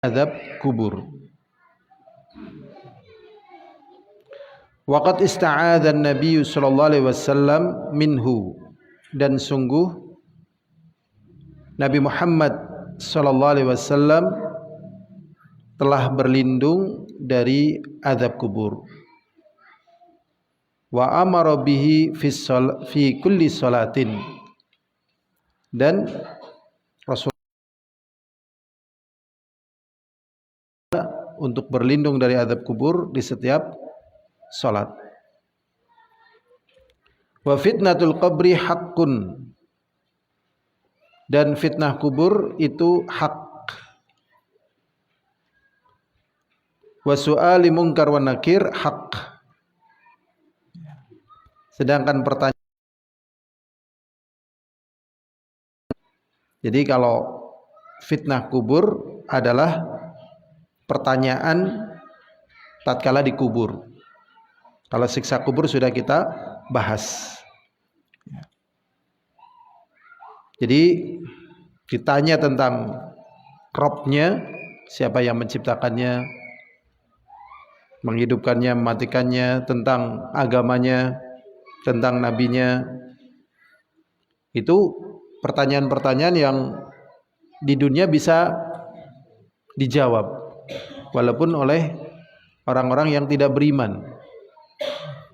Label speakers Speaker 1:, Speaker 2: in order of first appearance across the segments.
Speaker 1: azab kubur. Waqad ista'adza an-nabiy sallallahu alaihi wasallam minhu, dan sungguh Nabi Muhammad sallallahu alaihi wasallam telah berlindung dari azab kubur. Wa amara bihi fi kulli salatin, dan Rasul untuk berlindung dari azab kubur di setiap salat. Wa fitnatul qabri haqqun, dan fitnah kubur itu hak. Wa su'ali munkar wa nakir haq, sedangkan pertanyaan, jadi kalau fitnah kubur adalah pertanyaan tatkala dikubur. Kalau siksa kubur sudah kita bahas. Jadi ditanya tentang Robnya, siapa yang menciptakannya, menghidupkannya, mematikannya, tentang agamanya, tentang nabinya. Itu pertanyaan-pertanyaan yang di dunia bisa dijawab walaupun oleh orang-orang yang tidak beriman.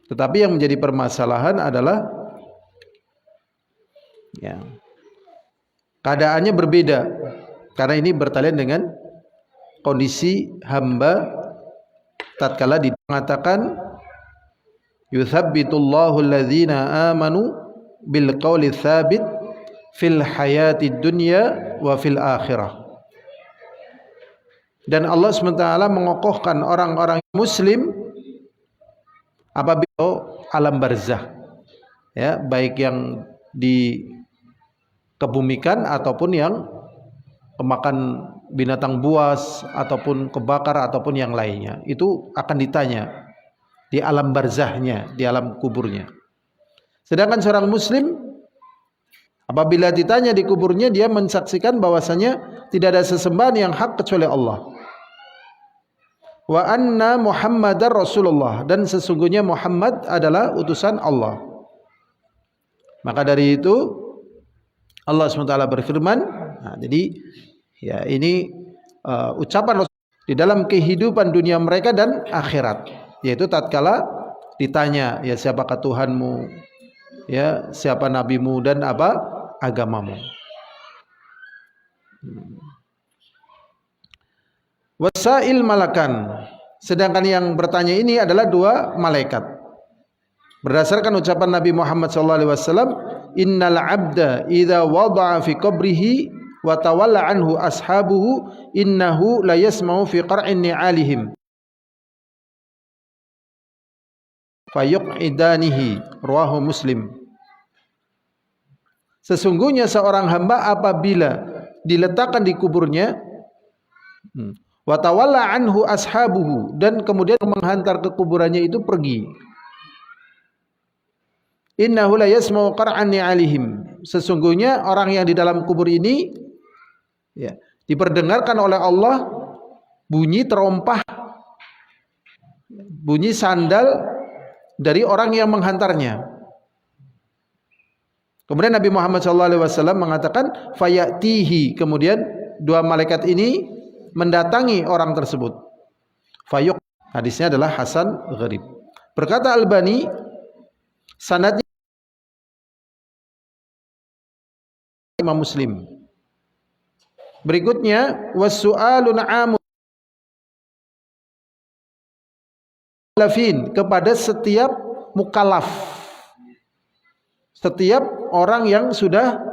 Speaker 1: Tetapi yang menjadi permasalahan adalah keadaannya berbeda, karena ini bertalian dengan kondisi hamba tatkala dikatakan yuthabbitullahu alladhina amanu bil qawli tsabit fil hayatid dunya wa fil akhirah. Dan Allah SWT mengokohkan orang-orang muslim apabila alam barzah, ya, baik yang dikebumikan ataupun yang kemakan binatang buas ataupun kebakar ataupun yang lainnya, itu akan ditanya di alam barzahnya, di alam kuburnya. Sedangkan seorang muslim apabila ditanya di kuburnya, dia mensaksikan bahwasanya tidak ada sesembahan yang hak kecuali Allah. Wa anna Muhammadar Rasulullah, dan sesungguhnya Muhammad adalah utusan Allah. Maka dari itu Allah SWT berfirman, jadi ya ini ucapan Rasul di dalam kehidupan dunia mereka dan akhirat, yaitu tatkala ditanya, ya siapakah Tuhanmu, ya siapa nabimu, dan apa agamamu. Wasail malakan, sedangkan yang bertanya ini adalah dua malaikat. Berdasarkan ucapan Nabi Muhammad SAW, innal abda idza wada'a fi qabrihi wa tawalla anhu ashabuhu innahu la yasma'u fi qar'in ni'alihim fayuq'idanihi, rawahu Muslim. Sesungguhnya seorang hamba apabila diletakkan di kuburnya, wa tawalla anhu ashabuhu, dan kemudian menghantar ke kuburannya itu pergi, innahu la yasma'u qar'an ni'alihim, sesungguhnya orang yang di dalam kubur ini, ya, diperdengarkan oleh Allah bunyi terompah, bunyi sandal dari orang yang menghantarnya. Kemudian Nabi Muhammad SAW mengatakan fayatihi, kemudian dua malaikat ini mendatangi orang tersebut. Fayuq, hadisnya adalah hasan gharib. Berkata Albani, sanadnya Imam Muslim. Berikutnya wasu'alun amun lafin, kepada setiap mukallaf, setiap orang yang sudah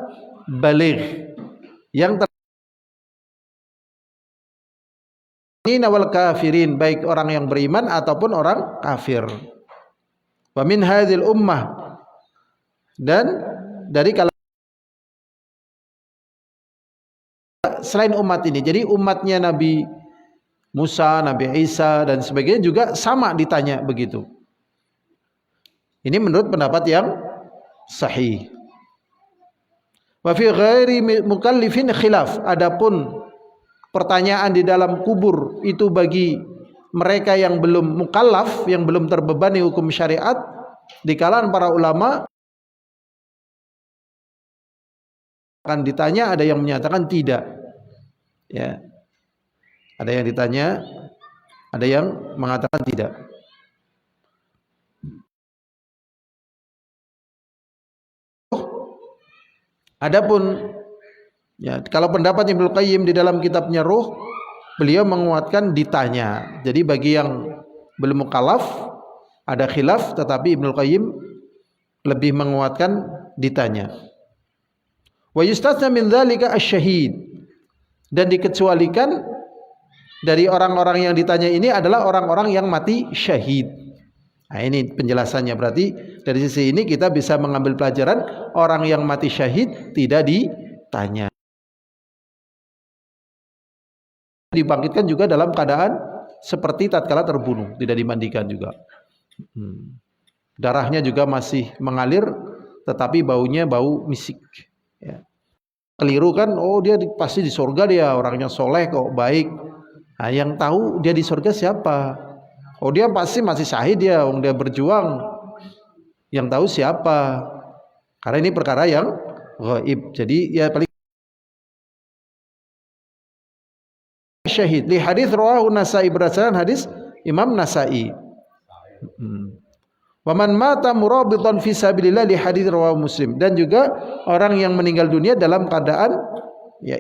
Speaker 1: baligh, yang wal kafirin, baik orang yang beriman ataupun orang kafir. Wa min hadzal ummah, dan dari kalangan selain umat ini. Jadi umatnya Nabi Musa, Nabi Isa dan sebagainya juga sama ditanya begitu. Ini menurut pendapat yang sahih. Wa fi ghairi mukallifin khilaf, adapun pertanyaan di dalam kubur itu bagi mereka yang belum mukallaf, yang belum terbebani hukum syariat, di kalangan para ulama akan ditanya, ada yang menyatakan tidak. Ya. Ada yang ditanya, ada yang mengatakan tidak. Adapun ya, kalau pendapat Ibnu Qayyim di dalam kitabnya Ruh, beliau menguatkan ditanya. Jadi bagi yang belum mukallaf ada khilaf, tetapi Ibnu Qayyim lebih menguatkan ditanya. Wa yustatsna min dzalika asy-syahid, dan dikecualikan dari orang-orang yang ditanya ini adalah orang-orang yang mati syahid. Nah, ini penjelasannya. Berarti dari sisi ini kita bisa mengambil pelajaran, orang yang mati syahid tidak ditanya. Dibangkitkan juga dalam keadaan seperti tatkala terbunuh, tidak dimandikan juga. Darahnya juga masih mengalir, tetapi baunya bau misik. Ya. Keliru kan, oh dia pasti di surga, dia orangnya soleh kok, baik. Nah, yang tahu dia di surga siapa? Oh dia pasti masih syahid dia, dia berjuang. Yang tahu siapa? Karena ini perkara yang gaib. Jadi ya paling syahid. Li hadis rawahu Nasa'i, berdasarkan hadis Imam Nasa'i. Wa man mata murabitan fi sabilillah, li hadis rawahu Muslim. Dan juga orang yang meninggal dunia dalam keadaan ya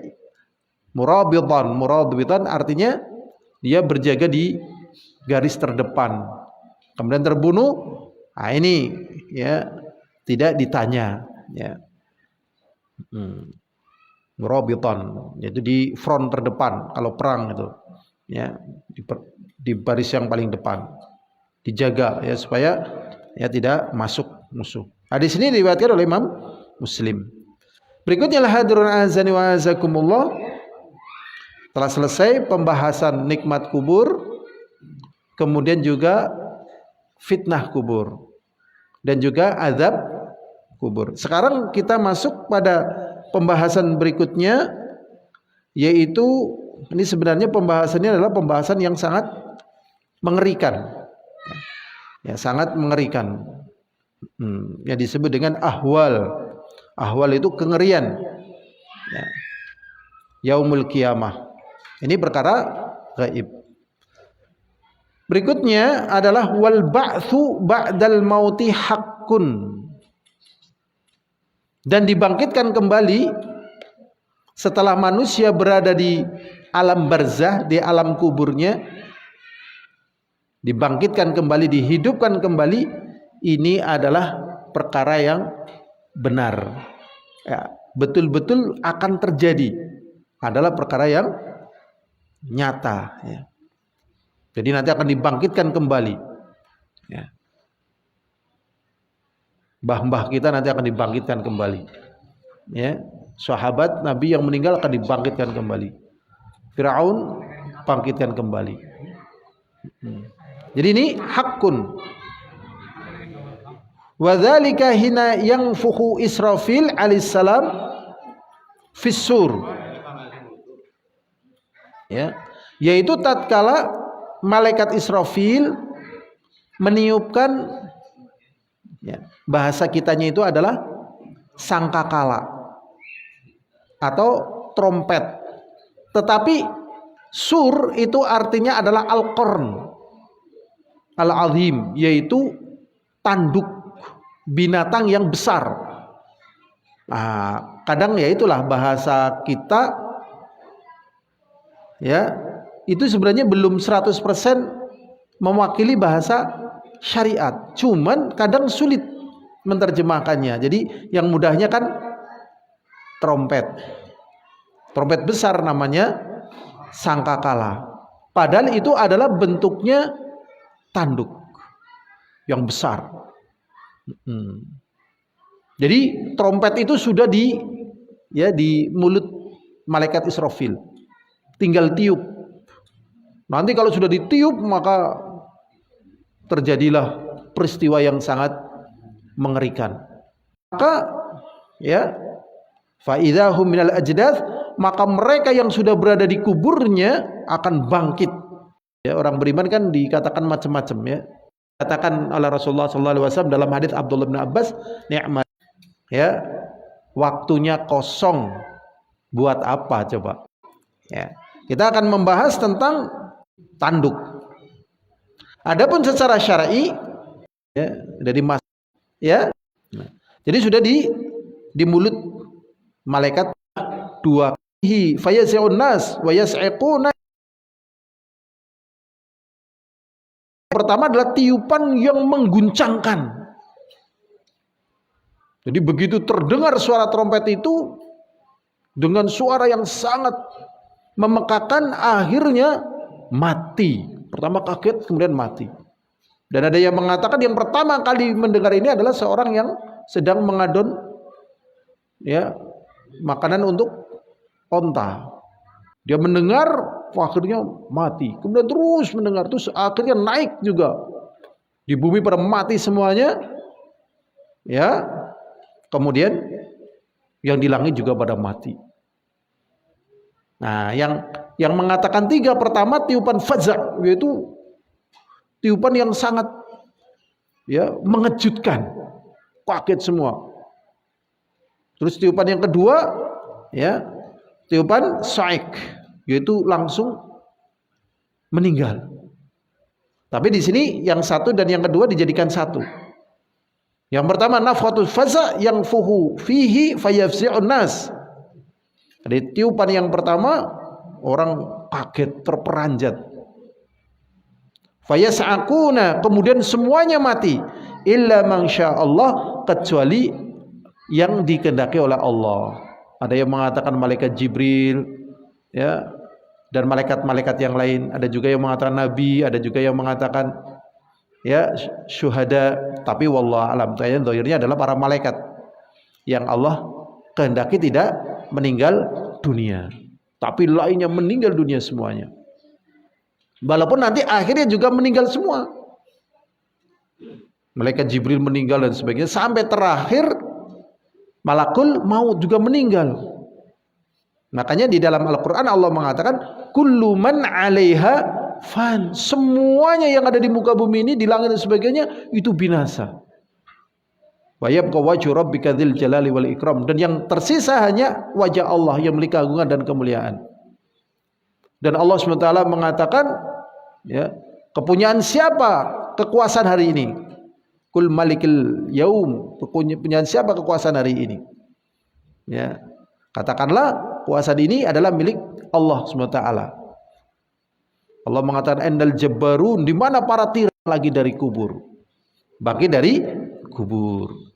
Speaker 1: murabitan artinya dia berjaga di garis terdepan, kemudian terbunuh. Nah ini ya tidak ditanya ya. Murabitan yaitu di front terdepan kalau perang itu ya, di baris yang paling depan, dijaga ya supaya ya tidak masuk musuh. Hadis ini diriwayatkan oleh Imam Muslim. Berikutnya hadirun azani wa azakumullah, telah selesai pembahasan nikmat kubur, kemudian juga fitnah kubur, dan juga azab kubur. Sekarang kita masuk pada pembahasan berikutnya, yaitu ini sebenarnya pembahasannya adalah pembahasan yang sangat mengerikan, ya sangat mengerikan. Yang disebut dengan ahwal. Ahwal itu kengerian. Ya. Yaumul Qiyamah. Ini perkara gaib. Berikutnya adalah wal ba'tsu ba'dal mauti haqqun. Dan dibangkitkan kembali setelah manusia berada di alam barzah, di alam kuburnya, dibangkitkan kembali, dihidupkan kembali, ini adalah perkara yang benar. Ya, betul-betul akan terjadi, adalah perkara yang nyata. Ya. Jadi nanti akan dibangkitkan kembali. Ya. Mbah-mbah kita nanti akan dibangkitkan kembali. Ya, sahabat Nabi yang meninggal akan dibangkitkan kembali. Firaun bangkitkan kembali. Jadi ini hakun. Wa dzalika hina yanfukhu Israfil alaihissalam fis sur. Ya, yaitu tatkala malaikat Israfil meniupkan, ya, bahasa kitanya itu adalah sangkakala atau trompet. Tetapi sur itu artinya adalah al-qarn al-azim, yaitu tanduk binatang yang besar. Nah, kadang ya itulah bahasa kita ya, itu sebenarnya belum 100% mewakili bahasa syariat. Cuman kadang sulit menerjemahkannya. Jadi yang mudahnya kan trompet. Trompet besar namanya sangkakala. Padahal itu adalah bentuknya tanduk yang besar. Jadi trompet itu sudah di mulut malaikat Israfil. Tinggal tiup. Nanti kalau sudah ditiup maka terjadilah peristiwa yang sangat mengerikan. Maka ya Fa idzahum minal ajdath, maka mereka yang sudah berada di kuburnya akan bangkit. Ya, orang beriman kan dikatakan macam-macam ya. Katakan oleh Rasulullah sallallahu alaihi wasallam dalam hadis Abdullah bin Abbas, nikmat ya, waktunya kosong buat apa coba? Ya. Kita akan membahas tentang tanduk. Adapun secara syar'i ya, dari mas ya. Nah, jadi sudah di mulut malaikat dua fayas'un nas wa yas'iquna. Pertama adalah tiupan yang mengguncangkan. Jadi begitu terdengar suara trompet itu dengan suara yang sangat memekakan, akhirnya mati. Pertama kaget, kemudian mati. Dan ada yang mengatakan yang pertama kali mendengar ini adalah seorang yang sedang mengadon ya makanan untuk onta. Dia mendengar, akhirnya mati. Kemudian terus mendengar, terus akhirnya naik juga. Di bumi pada mati semuanya. Ya. Kemudian yang di langit juga pada mati. Nah, yang mengatakan tiga, pertama tiupan faza', yaitu tiupan yang sangat ya mengejutkan. Kaget semua. Terus tiupan yang kedua ya, tiupan saik, yaitu langsung meninggal. Tapi di sini yang satu dan yang kedua dijadikan satu. Yang pertama nafhatul faza yang fuhu fihi fayafzi'un nas. Jadi tiupan yang pertama orang kaget, terperanjat. Fayas'aquna, kemudian semuanya mati illa man Allah, kecuali yang dikehendaki oleh Allah. Ada yang mengatakan malaikat Jibril ya, dan malaikat-malaikat yang lain. Ada juga yang mengatakan nabi, ada juga yang mengatakan ya syuhada. Tapi wallahu alam, zahirnya adalah para malaikat yang Allah kehendaki tidak meninggal dunia, tapi lainnya meninggal dunia semuanya. Walaupun nanti akhirnya juga meninggal semua. Malaikat Jibril meninggal dan sebagainya, sampai terakhir malakul maut juga meninggal. Makanya di dalam Al-Quran Allah mengatakan kullu man 'alaiha fan, semuanya yang ada di muka bumi ini, di langit dan sebagainya, itu binasa. Wa yabqa wajhu rabbika dzil jalali wal ikram, dan yang tersisa hanya wajah Allah yang memiliki keagungan dan kemuliaan. Dan Allah SWT mengatakan ya, kepunyaan siapa kekuasaan hari ini? Kul malikil yaum, kepunyaan siapa kekuasaan hari ini? Ya, katakanlah kekuasaan ini adalah milik Allah SWT. Allah mengatakan endal jabbarun, di mana para tiran lagi dari kubur, bangkit dari kubur.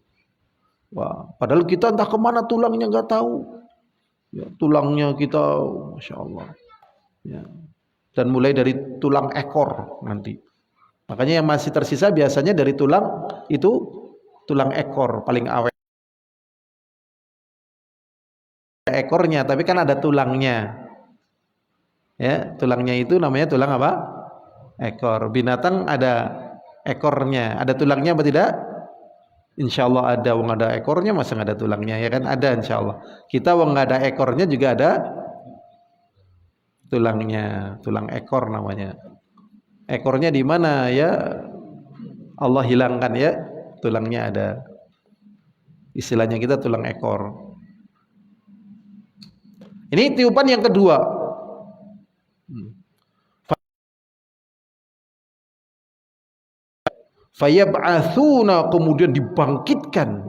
Speaker 1: Wah, padahal kita entah kemana tulangnya nggak tahu. Ya, tulangnya kita, masya Allah. Ya. Dan mulai dari tulang ekor nanti. Makanya yang masih tersisa biasanya dari tulang itu tulang ekor paling awet. Ekornya, tapi kan ada tulangnya. Ya, tulangnya itu namanya tulang apa? Ekor. Binatang ada ekornya, ada tulangnya apa tidak? Insya Allah ada. Wong ada ekornya masa nggak ada tulangnya, ya kan? Ada insya Allah. Kita wong nggak ada ekornya juga ada tulangnya, tulang ekor namanya. Ekornya di mana ya? Allah hilangkan ya, tulangnya ada. Istilahnya kita tulang ekor. Ini tiupan yang kedua. Fayab'atsuna, kemudian dibangkitkan.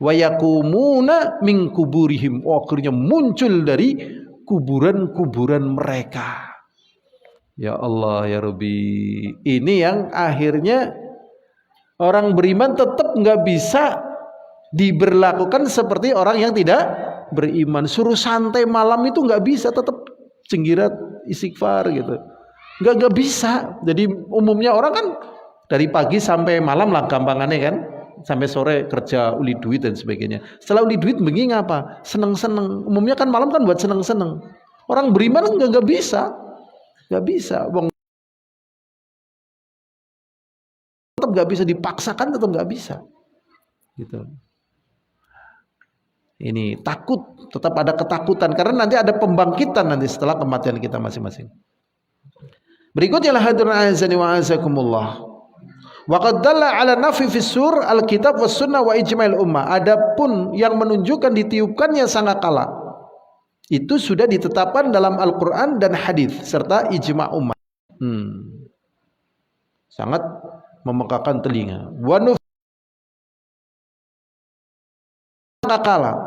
Speaker 1: Wa yakumuna min kuburihim, akhirnya muncul dari kuburan-kuburan mereka. Ya Allah ya Rabbi, ini yang akhirnya orang beriman tetap nggak bisa diberlakukan seperti orang yang tidak beriman. Suruh santai malam itu nggak bisa, tetap cenggirat istighfar gitu, nggak bisa. Jadi umumnya orang kan dari pagi sampai malam lah gampangannya kan, sampai sore kerja uli duit dan sebagainya. Setelah uli duit begini apa? Seneng-seneng. Umumnya kan malam kan buat seneng-seneng. Orang beriman nggak bisa, nggak bisa. Wong tetap nggak bisa dipaksakan, tetap nggak bisa. Gitu. Ini takut, tetap ada ketakutan karena nanti ada pembangkitan nanti setelah kematian kita masing-masing. Berikutnya hadirin azani wa azakumullah. Wa qad dalla ala nafi fis sur al-kitab was sunnah wa ijma'il ummah. Adapun yang menunjukkan ditiupkannya sangkakala itu sudah ditetapkan dalam Al-Qur'an dan hadis serta ijma' ummah. Sangat memekakan telinga. Wa sangkakala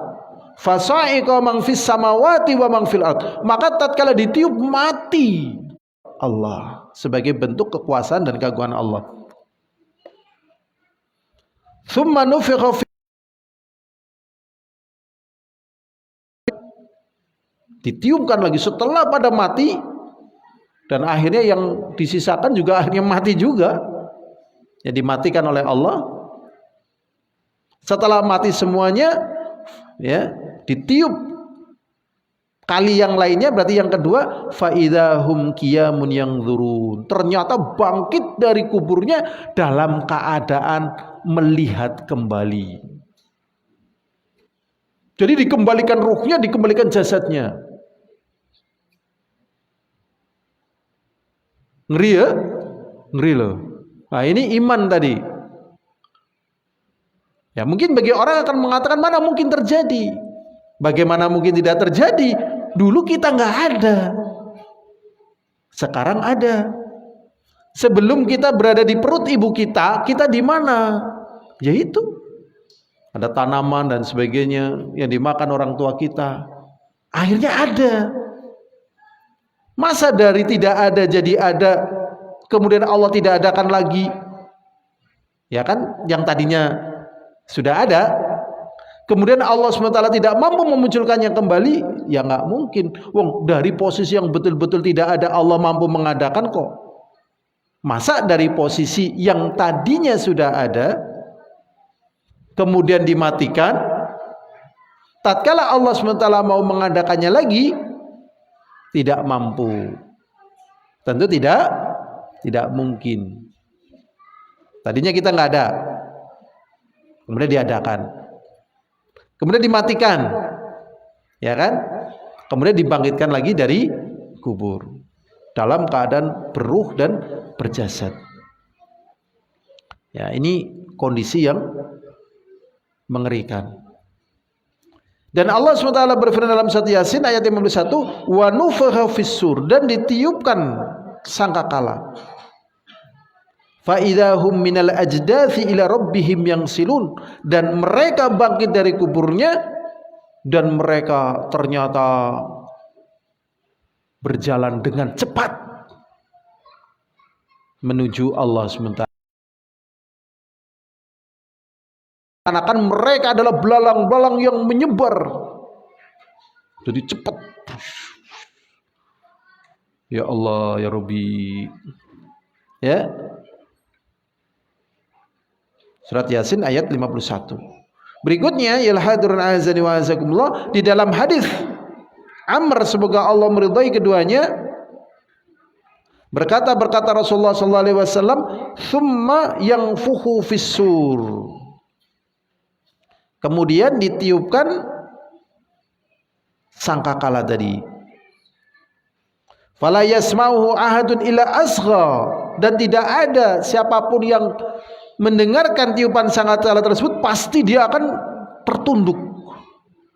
Speaker 1: fasa'iqa man fis samawati wa man fil ard. Maka tatkala ditiup mati Allah sebagai bentuk kekuasaan dan keagungan Allah. Thumma nufikha fi, ditiupkan lagi setelah pada mati, dan akhirnya yang disisakan juga akhirnya mati juga, ya dimatikan oleh Allah. Setelah mati semuanya, ya ditiup kali yang lainnya, berarti yang kedua, fa idahum qiyamun yanzurun. Ternyata bangkit dari kuburnya dalam keadaan melihat kembali. Jadi dikembalikan ruhnya, dikembalikan jasadnya. Ngeri ya? Ngeri loh. Nah ini iman tadi. Ya mungkin bagi orang akan mengatakan mana mungkin terjadi. Bagaimana mungkin tidak terjadi? Dulu kita nggak ada. Sekarang ada. Sebelum kita berada di perut ibu kita di mana? Yaitu ada tanaman dan sebagainya yang dimakan orang tua kita. Akhirnya ada. Masa dari tidak ada jadi ada, kemudian Allah tidak adakan lagi? Ya kan, yang tadinya sudah ada, kemudian Allah SWT tidak mampu memunculkannya kembali, ya nggak mungkin. Wong dari posisi yang betul-betul tidak ada Allah mampu mengadakan kok. Masa dari posisi yang tadinya sudah ada kemudian dimatikan, tatkala Allah SWT mau mengadakannya lagi tidak mampu. Tentu tidak mungkin. Tadinya kita nggak ada, kemudian diadakan, kemudian dimatikan, ya kan? Kemudian dibangkitkan lagi dari kubur dalam keadaan beruh dan berjasad. Ya, ini kondisi yang mengerikan. Dan Allah SWT berfirman dalam surat Yasin ayat 51, wa nufikha fis-sur, dan ditiupkan sangkakala. Fa idahum minal ajdathi ila rabbihim yansilun, dan mereka bangkit dari kuburnya dan mereka ternyata berjalan dengan cepat menuju Allah SWT. Akan mereka adalah belalang-belalang yang menyebar, jadi cepat. Ya Allah ya Rabbi. Ya. Surat Yasin ayat 51. Berikutnya ya hadirin azani wa azakumullah, di dalam hadis Amr semoga Allah meridai keduanya, berkata Rasulullah sallallahu alaihi wasallam, "Tsumma yanfukhu fis-sur." Kemudian ditiupkan sangkakala tadi. Fala yasma'uhu ahadun illa asgha, dan tidak ada siapapun yang mendengarkan tiupan sangkakala tersebut pasti dia akan tertunduk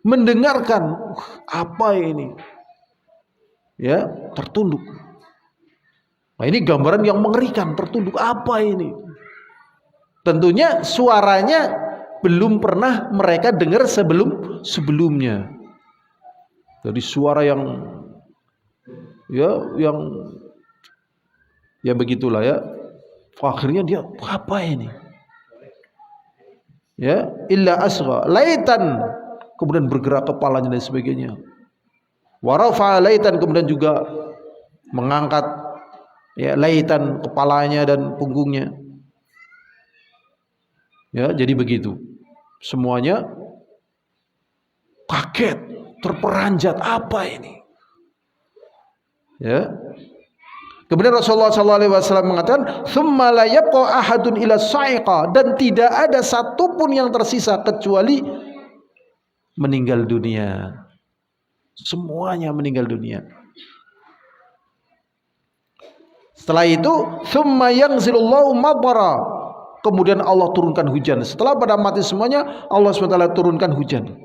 Speaker 1: mendengarkan. Apa ini? Ya, tertunduk. Nah, ini gambaran yang mengerikan, tertunduk. Apa ini? Tentunya suaranya belum pernah mereka dengar sebelumnya. Jadi suara yang begitulah ya. Akhirnya dia, apa ini? Ya, illa asgha laitan, kemudian bergerak kepalanya dan sebagainya. Wa rafa'a laitan, kemudian juga mengangkat ya laitan kepalanya dan punggungnya. Ya, jadi begitu. Semuanya kaget, terperanjat, apa ini? Ya. Kemudian Rasulullah SAW mengatakan, "Tsumma la yabqa ahadun ila sa'iqa," dan tidak ada satupun yang tersisa kecuali meninggal dunia. Semuanya meninggal dunia. Setelah itu, tsumma yanzilullahu madara. Kemudian Allah turunkan hujan. Setelah pada mati semuanya, Allah SWT turunkan hujan.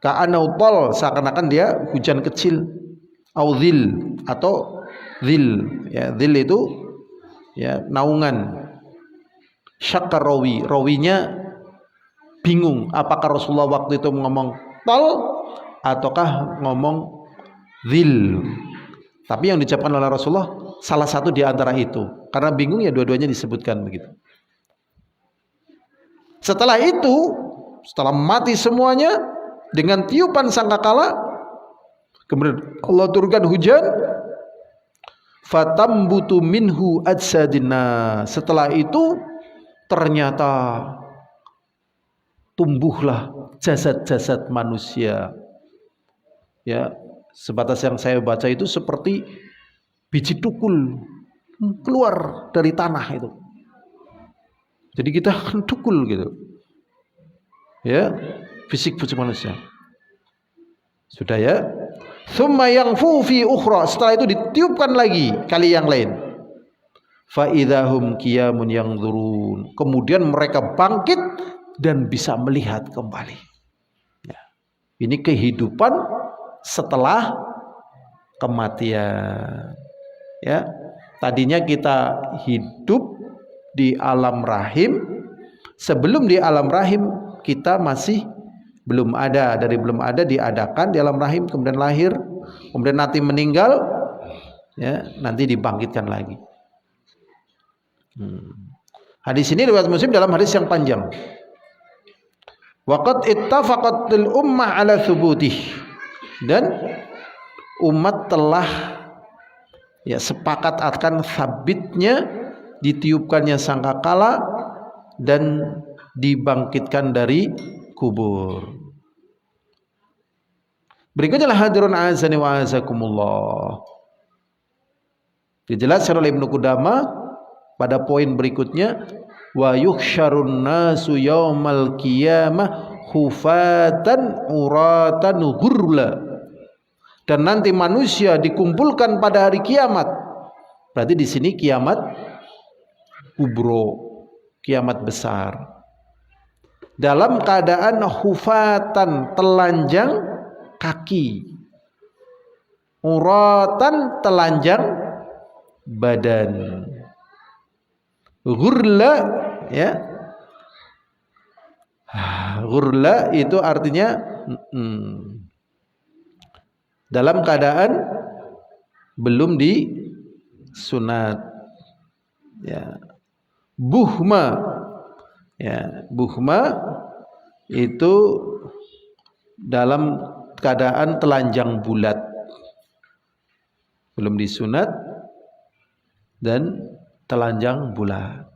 Speaker 1: Ka'anautol, seakan-akan dia hujan kecil. Audhil atau dhil. Ya, dhil itu ya naungan. Syakkar rawi. Rawinya bingung. Apakah Rasulullah waktu itu ngomong tol ataukah ngomong dhil. Tapi yang diucapkan oleh Rasulullah salah satu di antara itu. Karena bingung ya dua-duanya disebutkan begitu. Setelah itu, setelah mati semuanya dengan tiupan sangkakala, kemudian Allah turunkan hujan, fatambutu minhu ajsadina. Setelah itu ternyata tumbuhlah jasad-jasad manusia. Ya, sebatas yang saya baca itu seperti biji tukul keluar dari tanah itu. Jadi kita akan tukul gitu. Ya, fisik manusia. Sudah ya. Tsumma yanfu fi ukhra. Setelah itu ditiupkan lagi kali yang lain. Fa idzahum qiyamun yanzurun. Kemudian mereka bangkit dan bisa melihat kembali. Ya. Ini kehidupan setelah kematian. Ya. Tadinya kita hidup di alam rahim. Sebelum di alam rahim kita masih belum ada. Dari belum ada diadakan di alam rahim, kemudian lahir, kemudian nanti meninggal, ya, nanti dibangkitkan lagi. Hadis ini riwayat Muslim dalam hadis yang panjang. Waqad ittafaqatil ummah ala thubutih. Dan umat telah ya sepakat akan sabitnya ditiupkannya sangkakala dan dibangkitkan dari kubur. Berikutnya hadirun azani wa azakumullah. Dijelaskan oleh Ibnu Qudamah pada poin berikutnya, wa yuhsyarun nasu yaumal qiyamah hufatan uratan ghurla. Dan nanti manusia dikumpulkan pada hari kiamat. Berarti di sini kiamat kubro, kiamat besar. Dalam keadaan hufatan, telanjang kaki, uratan, telanjang badan. Ghurla, ya, ghurla itu artinya dalam keadaan belum disunat. Ya. Buhma, ya, buhma itu dalam keadaan telanjang bulat, belum disunat dan telanjang bulat.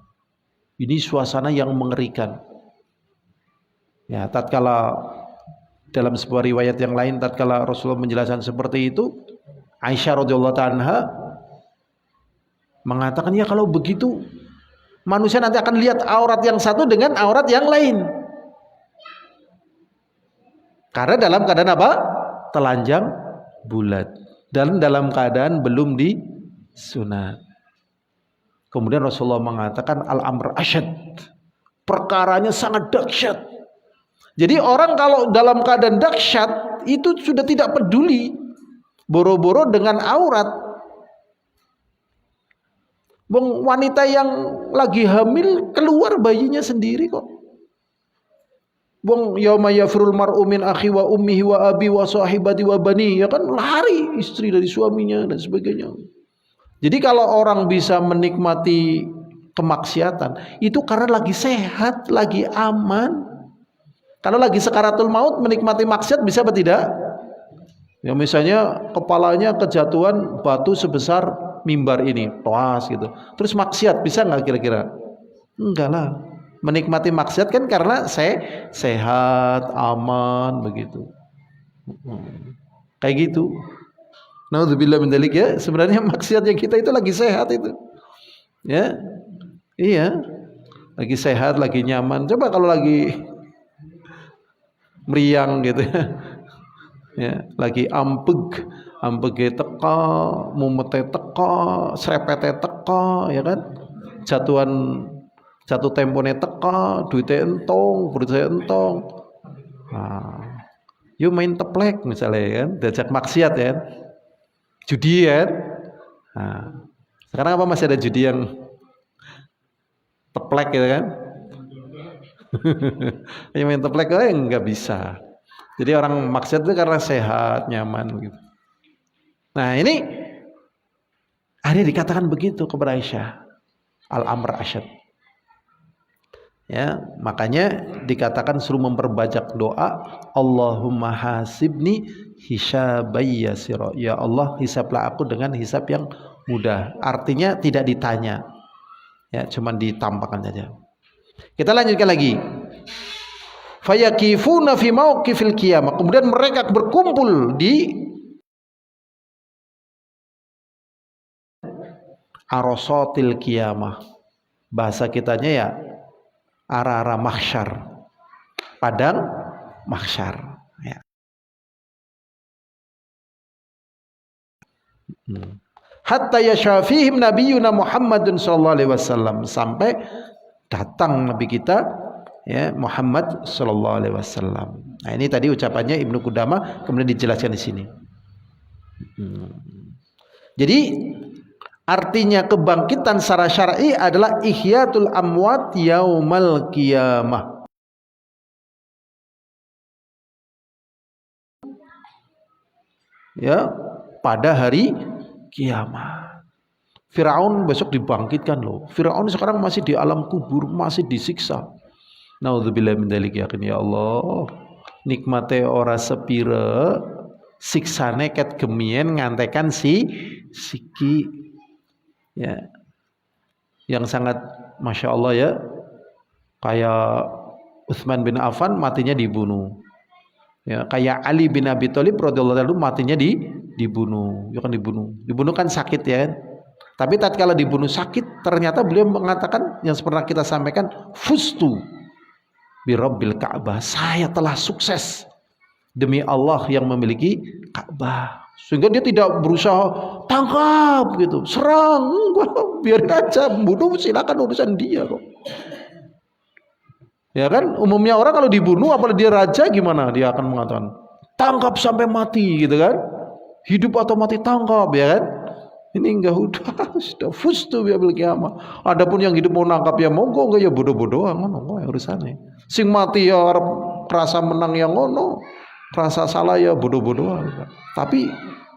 Speaker 1: Ini suasana yang mengerikan. Ya, tatkala dalam sebuah riwayat yang lain, tatkala Rasulullah menjelaskan seperti itu, Aisyah radhiyallahu anha mengatakan, ya kalau begitu manusia nanti akan lihat aurat yang satu dengan aurat yang lain. Karena dalam keadaan apa? Telanjang bulat. Dan dalam keadaan belum disunat. Kemudian Rasulullah mengatakan al-amr asyad. Perkaranya sangat dahsyat. Jadi orang kalau dalam keadaan dahsyat itu sudah tidak peduli. Boro-boro dengan aurat. Wanita yang lagi hamil keluar bayinya sendiri kok. Yauma yafrul mar'u min akhi wa ummihi wa abi wa sahibati wa bani, ya kan, lari istri dari suaminya dan sebagainya. Jadi kalau orang bisa menikmati kemaksiatan itu karena lagi sehat, lagi aman. Kalau lagi sakaratul maut menikmati maksiat bisa apa tidak? Ya misalnya kepalanya kejatuhan batu sebesar mimbar ini, toas gitu. Terus maksiat bisa nggak kira-kira? Enggak lah. Menikmati maksiat kan karena sehat, aman begitu. Kayak gitu. Naudzubillah min dzalik, ya. Sebenarnya maksiat yang kita itu lagi sehat itu. Ya. Iya. Lagi sehat, lagi nyaman. Coba kalau lagi meriang gitu ya. Ya, lagi ambege teka, mumete teka, srepete teka, ya kan? Jatuh tempone teka, duite entong, berusaha entong. Nah, yuk main teplek misalnya kan, diajak maksiat ya, judi ya. Nah, sekarang apa masih ada judi yang teplek gitu kan? Yang main teplek nggak bisa. Jadi orang maksiat itu karena sehat, nyaman gitu. Nah ini ada dikatakan begitu kepada Aisyah. Al-amr asyad. Ya, makanya dikatakan suruh memperbajak doa, Allahumma hasibni hisabayya sira. Ya Allah, hisablah aku dengan hisab yang mudah. Artinya tidak ditanya. Ya, cuman ditampakkan saja. Kita lanjutkan lagi. Fayakifuna fi mauqifil qiyamah. Kemudian mereka berkumpul di arasatil qiyamah. Bahasa kitanya ya arah-arah mahsyar, padang mahsyar ya. Hatta yashafihim nabiyuna Muhammadun sallallahu alaihi wasallam, sampai datang nabi kita ya Muhammad sallallahu alaihi wasallam. Nah, ini tadi ucapannya Ibnu Qudamah kemudian dijelaskan di sini. Jadi artinya kebangkitan secara syar'i adalah ihyatul amwat yaumal qiyamah. Ya, pada hari kiamat. Firaun besok dibangkitkan loh. Firaun sekarang masih di alam kubur, masih disiksa. Nauzubillah min dzalik ya Allah. Nikmate ora sepire, siksane ket gemien ngantekan siki. Ya, yang sangat masya Allah ya, kayak Utsman bin Affan matinya dibunuh, ya kayak Ali bin Abi Thalib radhiyallahu anhu matinya dibunuh, ya kan dibunuh kan sakit ya, tapi tatkala dibunuh sakit ternyata beliau mengatakan yang pernah kita sampaikan, fustu bi rabbil Ka'bah, saya telah sukses demi Allah yang memiliki Ka'bah. Sehingga dia tidak berusaha tangkap gitu, serang, biarin aja, bunuh silakan urusan dia kok. Ya kan, umumnya orang kalau dibunuh apalagi dia raja gimana? Dia akan mengatakan tangkap sampai mati gitu kan. Hidup atau mati tangkap ya kan. Ini enggak, sudah fustu ya bil kiamah. Adapun yang hidup mau nangkap ya monggo, enggak ya bodoh-bodohan ngono urusannya. Sing mati ya rasa menang yang ngono, rasa salah ya bodoh-bodohan. Tapi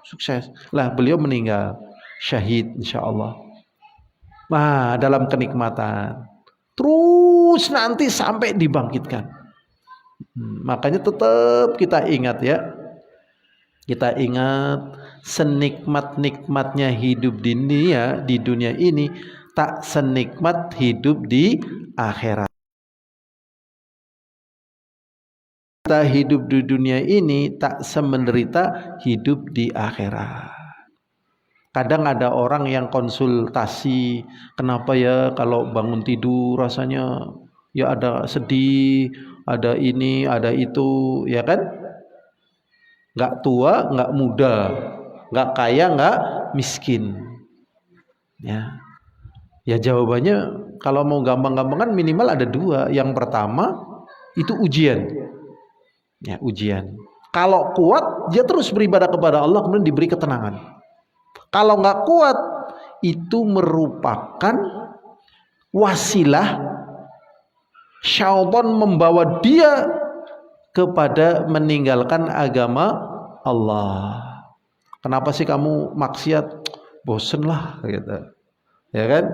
Speaker 1: sukses. Lah beliau meninggal syahid insyaallah. Nah, dalam kenikmatan. Terus nanti sampai dibangkitkan. Makanya tetap kita ingat ya. Kita ingat senikmat-nikmatnya hidup di dunia ini tak senikmat hidup di akhirat. Kita hidup di dunia ini tak semenderita hidup di akhirat. Kadang ada orang yang konsultasi, kenapa ya kalau bangun tidur rasanya ya ada sedih, ada ini, ada itu, ya kan? Nggak tua, nggak muda, nggak kaya, nggak miskin. Ya, ya jawabannya kalau mau gampang-gampangan minimal ada dua. Yang pertama itu ujian. Ya, ujian. Kalau kuat, dia terus beribadah kepada Allah, kemudian diberi ketenangan. Kalau nggak kuat, itu merupakan wasilah syaitan membawa dia kepada meninggalkan agama Allah. Kenapa sih kamu maksiat? Bosen lah, gitu. Ya kan?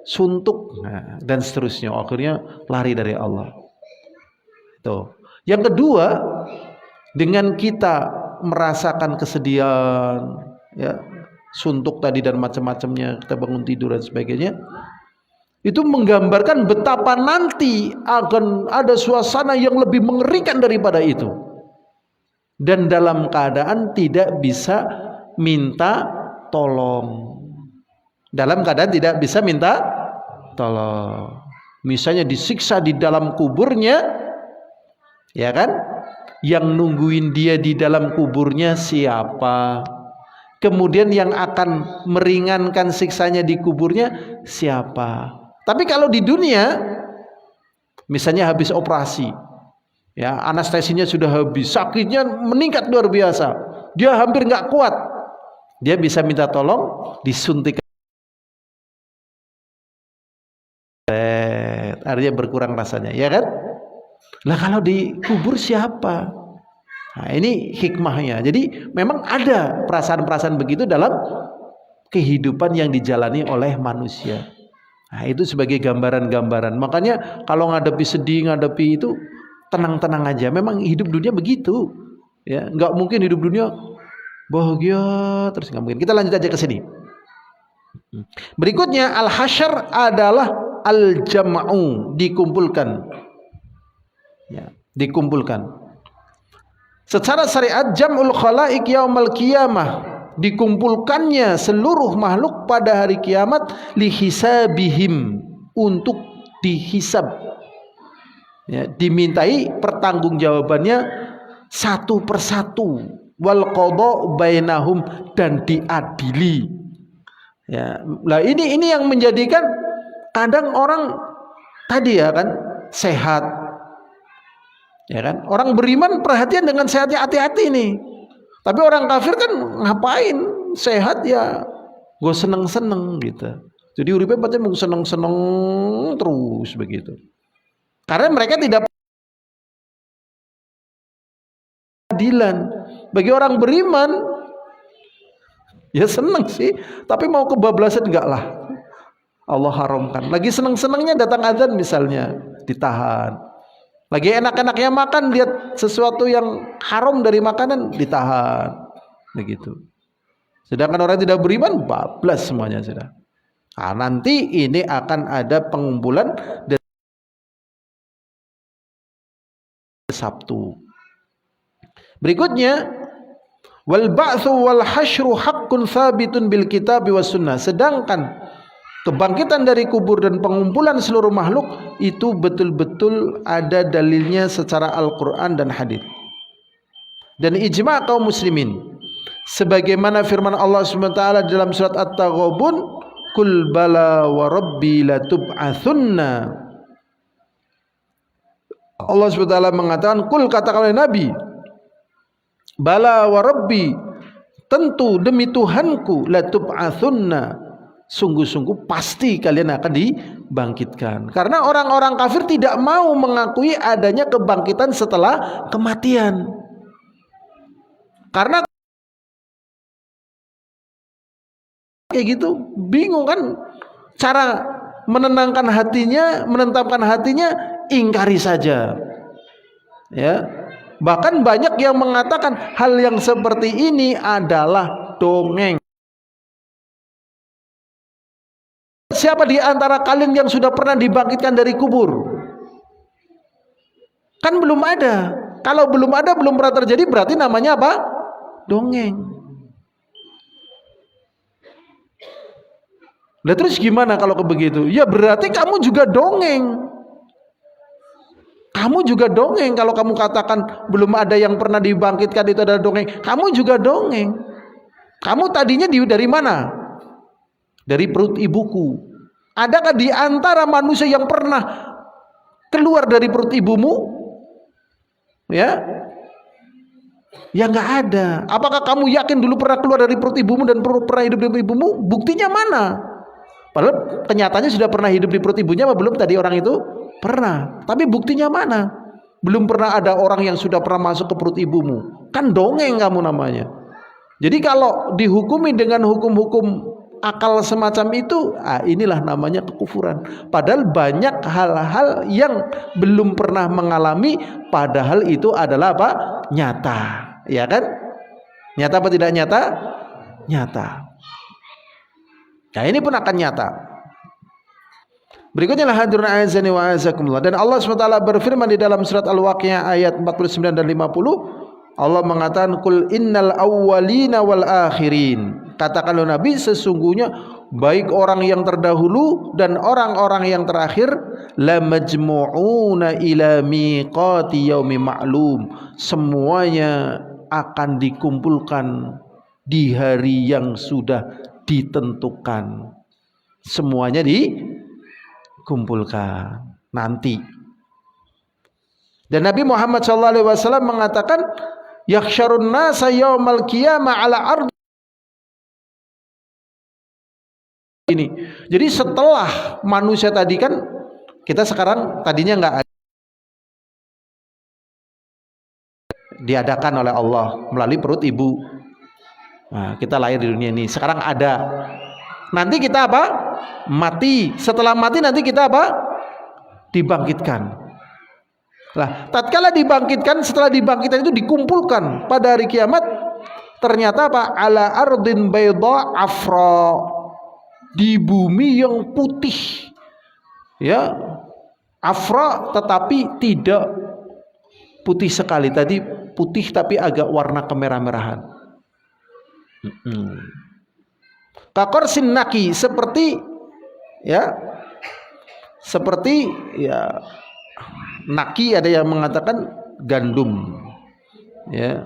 Speaker 1: Suntuk, nah, dan seterusnya. Akhirnya lari dari Allah. Tuh. Yang kedua, dengan kita merasakan kesedihan, ya, suntuk tadi dan macam-macamnya, kita bangun tidur dan sebagainya, itu menggambarkan betapa nanti akan ada suasana yang lebih mengerikan daripada itu. Dan dalam keadaan tidak bisa minta tolong. Dalam keadaan tidak bisa minta tolong. Misalnya disiksa di dalam kuburnya, ya kan? Yang nungguin dia di dalam kuburnya siapa? Kemudian yang akan meringankan siksanya di kuburnya siapa? Tapi kalau di dunia, misalnya habis operasi, ya anestesinya sudah habis, sakitnya meningkat luar biasa, dia hampir nggak kuat, dia bisa minta tolong disuntik, artinya berkurang rasanya, ya kan? Lah kalau di kubur siapa? Nah, ini hikmahnya. Jadi memang ada perasaan-perasaan begitu dalam kehidupan yang dijalani oleh manusia. Nah, itu sebagai gambaran-gambaran. Makanya kalau ngadepi sedih, ngadepi itu tenang-tenang aja. Memang hidup dunia begitu. Ya, nggak mungkin hidup dunia bahagia terus, nggak mungkin. Kita lanjut aja ke sini. Berikutnya al-hasyr adalah al-jam'u, dikumpulkan. Ya, dikumpulkan. Secara syariat jam'ul khalaik yaumal qiyamah, dikumpulkannya seluruh makhluk pada hari kiamat lihisabihim, untuk dihisab, ya, dimintai pertanggungjawabannya satu persatu, wal qada bainahum, dan diadili. Ya, lah ini yang menjadikan kadang orang tadi ya kan sehat, ya kan, orang beriman perhatian dengan sehatnya, hati-hati nih. Tapi orang kafir kan ngapain sehat ya gue seneng-seneng gitu. Jadi uripnya pasti mau seneng-seneng terus begitu. Karena mereka tidak keadilan. Bagi orang beriman ya seneng sih, tapi mau kebablasan enggak lah. Allah haramkan. Lagi seneng-senengnya datang azan misalnya, ditahan. Lagi enak-enaknya makan, lihat sesuatu yang haram dari makanan, ditahan. Begitu. Sedangkan orang tidak beriman, bablas semuanya sudah. Nah, nanti ini akan ada pengumpulan dari Sabtu. Berikutnya, wal ba'tsu wal hasyru haqqun tsabitun bil kitabi was sunnah. Sedangkan kebangkitan dari kubur dan pengumpulan seluruh makhluk itu betul-betul ada dalilnya secara Al-Quran dan hadis dan ijma' kaum muslimin. Sebagaimana firman Allah SWT dalam surat At-Taghabun, kul bala wa rabbi latub'atsunna. Allah SWT mengatakan, kul, katakanlah Nabi, bala wa rabbi, tentu demi Tuhanku, latub'atsunna, sungguh-sungguh pasti kalian akan dibangkitkan. Karena orang-orang kafir tidak mau mengakui adanya kebangkitan setelah kematian. Karena kayak gitu, bingung kan cara menenangkan hatinya, menentamkan hatinya, ingkari saja. Ya. Bahkan banyak yang mengatakan hal yang seperti ini adalah dongeng. Siapa di antara kalian yang sudah pernah dibangkitkan dari kubur? Kan belum ada. Kalau belum ada, belum pernah terjadi, berarti namanya apa? Dongeng. Lah terus gimana kalau begitu? Ya berarti kamu juga dongeng. Kamu juga dongeng kalau kamu katakan belum ada yang pernah dibangkitkan itu adalah dongeng. Kamu juga dongeng. Kamu tadinya dari mana? Dari perut ibuku. Adakah di antara manusia yang pernah keluar dari perut ibumu? Ya? Ya nggak ada. Apakah kamu yakin dulu pernah keluar dari perut ibumu dan pernah hidup di perut ibumu? Buktinya mana? Padahal kenyataannya sudah pernah hidup di perut ibunya apa belum tadi orang itu? Pernah. Tapi buktinya mana? Belum pernah ada orang yang sudah pernah masuk ke perut ibumu. Kan dongeng kamu namanya. Jadi kalau dihukumi dengan hukum-hukum akal semacam itu, inilah namanya kekufuran. Padahal banyak hal-hal yang belum pernah mengalami, padahal itu adalah apa? Nyata. Ya kan? Nyata apa tidak nyata? Nyata. Nah ini pun akan nyata. Berikutnya lah hadirin azani wa azakumullah. Dan Allah SWT berfirman di dalam surat Al-Waqiah ayat 49 dan 50. Allah mengatakan, kul innal awwalina wal akhirin. Katakanlah Nabi, sesungguhnya baik orang yang terdahulu dan orang-orang yang terakhir, la majmu'una ila miqati yaumi ma'lum, semuanya akan dikumpulkan di hari yang sudah ditentukan. Semuanya dikumpulkan nanti. Dan Nabi Muhammad SAW mengatakan, yakhsyarun nasa yaumal qiyamah ala ardi ini. Jadi setelah manusia tadi kan, kita sekarang tadinya nggak ada, diadakan oleh Allah melalui perut ibu. Nah, kita lahir di dunia ini. Sekarang ada. Nanti kita apa? Mati. Setelah mati nanti kita apa? Dibangkitkan. Lah, tatkala dibangkitkan, setelah dibangkitkan itu dikumpulkan pada hari kiamat, ternyata apa? Ala ardin bayda afra, di bumi yang putih. Ya, afra tetapi tidak putih sekali. Tadi putih tapi agak warna kemerah-merahan. Kakorsin naki, seperti ya, seperti ya, naki ada yang mengatakan gandum. Ya,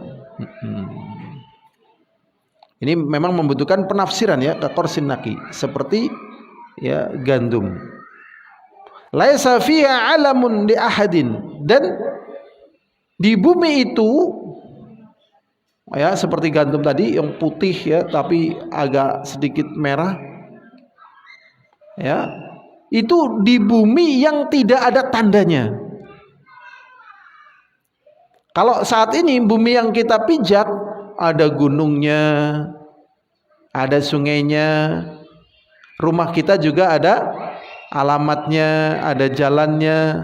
Speaker 1: ini memang membutuhkan penafsiran ya, kakorsin naki, seperti ya gandum. Laisa fiha alamun li ahadin, dan di bumi itu ya seperti gandum tadi yang putih ya tapi agak sedikit merah ya, itu di bumi yang tidak ada tandanya. Kalau saat ini bumi yang kita pijak ada gunungnya, ada sungainya, rumah kita juga ada alamatnya, ada jalannya,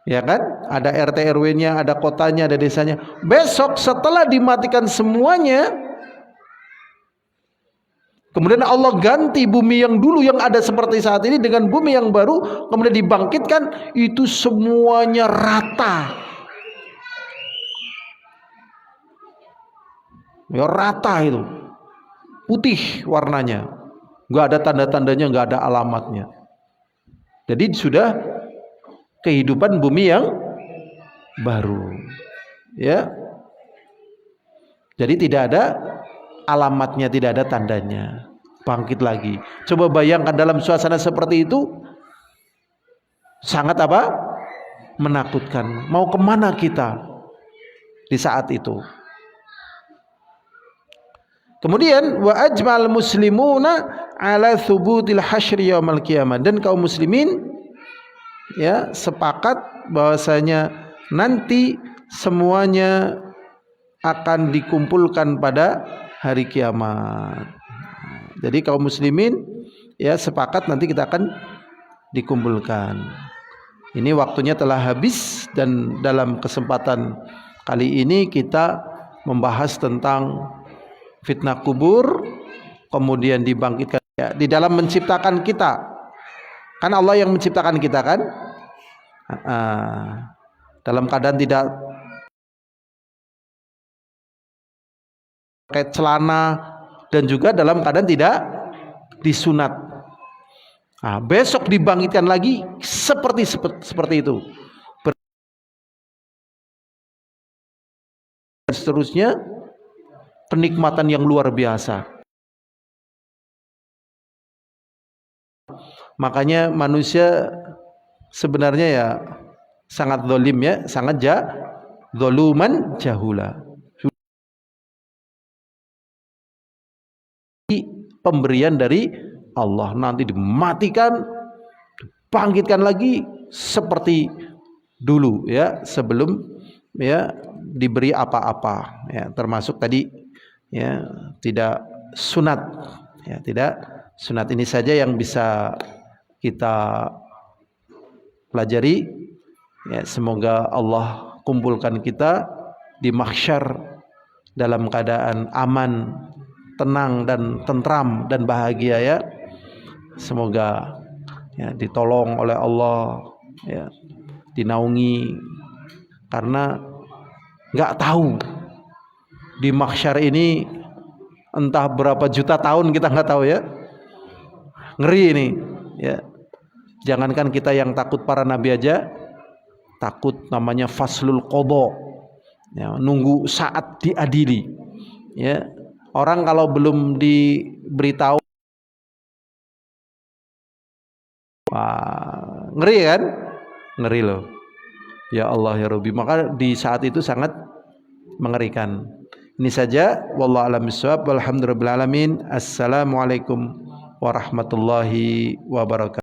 Speaker 1: ya kan? Ada RT RW-nya, ada kotanya, ada desanya. Besok setelah dimatikan semuanya, kemudian Allah ganti bumi yang dulu yang ada seperti saat ini dengan bumi yang baru, kemudian dibangkitkan, itu semuanya rata. Ya rata itu. Putih warnanya. Enggak ada tanda-tandanya, enggak ada alamatnya. Jadi sudah kehidupan bumi yang baru, ya. Jadi tidak ada alamatnya, tidak ada tandanya, bangkit lagi. Coba bayangkan dalam suasana seperti itu, sangat apa? Menakutkan. Mau kemana kita di saat itu? Kemudian wa ajmal muslimuna ala thubutil hasyri yaumal qiyamah, dan kaum muslimin ya sepakat bahwasanya nanti semuanya akan dikumpulkan pada hari kiamat. Jadi kaum muslimin ya sepakat nanti kita akan dikumpulkan. Ini waktunya telah habis, dan dalam kesempatan kali ini kita membahas tentang fitnah kubur, kemudian dibangkitkan ya, di dalam menciptakan kita. Kan Allah yang menciptakan kita kan, dalam keadaan tidak pakai celana, dan juga dalam keadaan tidak disunat. Besok dibangkitkan lagi seperti itu. Dan seterusnya, penikmatan yang luar biasa. Makanya manusia sebenarnya ya sangat zalim ya, sangat zaluman jahula. Pemberian dari Allah, nanti dimatikan, bangkitkan lagi seperti dulu ya, sebelum ya diberi apa-apa ya, termasuk tadi ya tidak sunat ya, tidak sunat. Ini saja yang bisa kita pelajari ya. Semoga Allah kumpulkan kita di mahsyar dalam keadaan aman, tenang dan tentram dan bahagia ya. Semoga ya ditolong oleh Allah ya, dinaungi, karena nggak tahu di mahsyar ini entah berapa juta tahun, kita nggak tahu ya. Ngeri ini, ya. Jangankan kita yang takut para nabi aja, takut namanya faslul qadha. Ya, nunggu saat diadili. Ya. Orang kalau belum diberitahu, wah, ngeri kan? Ngeri loh. Ya Allah ya Rabbi. Maka di saat itu sangat mengerikan. Ini saja, wallahu a'lam bishawab. Walhamdulillahirabbil alamin. Assalamualaikum warahmatullahi wabarakatuh.